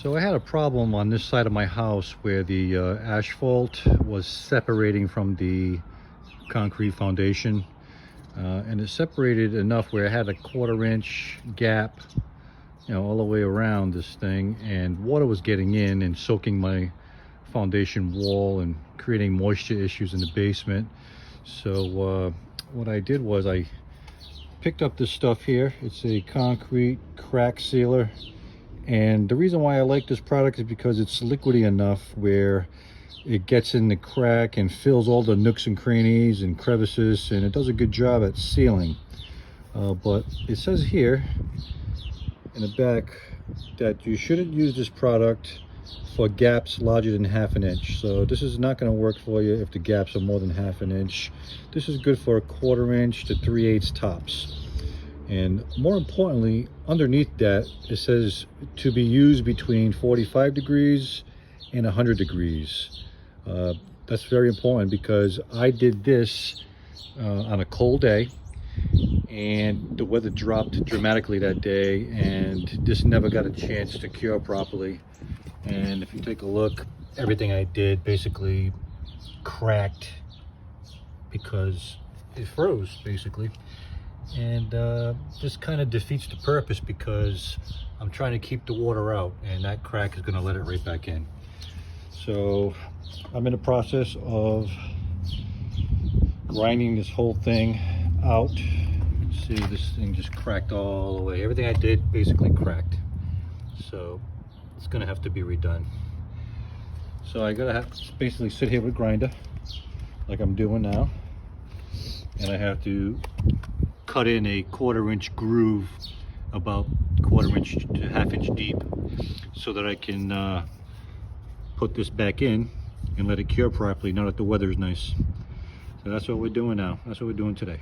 So I had a problem on this side of my house where the asphalt was separating from the concrete foundation, and it separated enough where I had a 1/4 inch gap, all the way around this thing, and water was getting in and soaking my foundation wall and creating moisture issues in the basement. So what I did was I picked up this stuff here. It's a Quikrete Crack Sealer, and the reason why I like this product is because it's liquidy enough where it gets in the crack and fills all the nooks and crannies and crevices, and it does a good job at sealing. But it says here in the back that you shouldn't use this product for gaps larger than 1/2 inch. So this is not going to work for you if the gaps are more than 1/2 inch. This is good for a 1/4 inch to 3/8 tops. And more importantly, underneath that it says to be used between 45 degrees and 100 degrees. That's very important because I did this on a cold day, and the weather dropped dramatically that day, and this never got a chance to cure properly. And if you take a look, everything I did basically cracked because it froze basically. And this kind of defeats the purpose because I'm trying to keep the water out, and that crack is going to let it right back in. So I'm in the process of grinding this whole thing out. See, this thing just cracked all the way. Everything I did basically cracked. So it's gonna have to be redone. So I gotta have to basically sit here with a grinder like I'm doing now, and I have to cut in a 1/4 inch groove about 1/4 inch to 1/2 inch deep so that I can put this back in and let it cure properly now that the weather is nice. So that's what we're doing now. That's what we're doing today.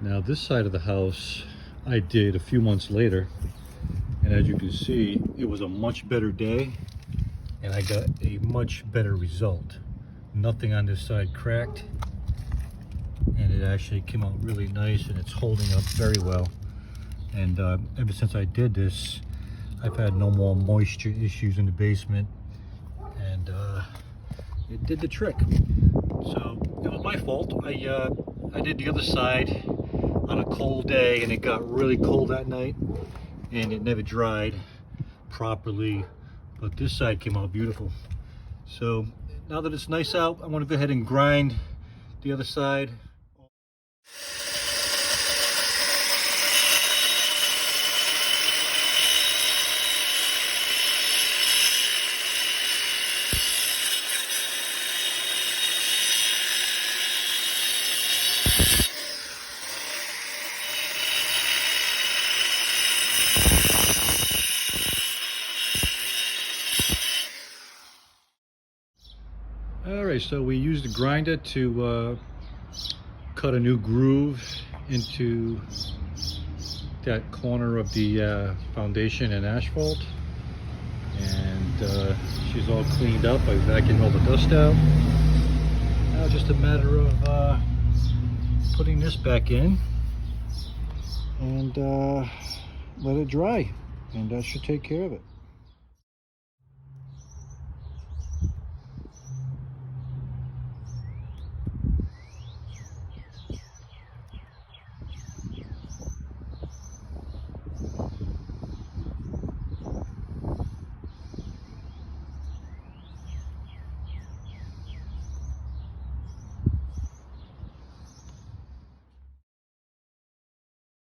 Now this side of the house I did a few months later, and as you can see, it was a much better day and I got a much better result. Nothing on this side cracked, and it actually came out really nice, and it's holding up very well. And ever since I did this, I've had no more moisture issues in the basement, and it did the trick. So it was my fault. I did the other side on a cold day, and it got really cold that night, and it never dried properly, but this side came out beautiful. So now that it's nice out, I want to go ahead and grind the other side. Alright, so we used the grinder to cut a new groove into that corner of the foundation and asphalt, and she's all cleaned up. I vacuumed all the dust out. Now it's just a matter of putting this back in and let it dry, and that should take care of it.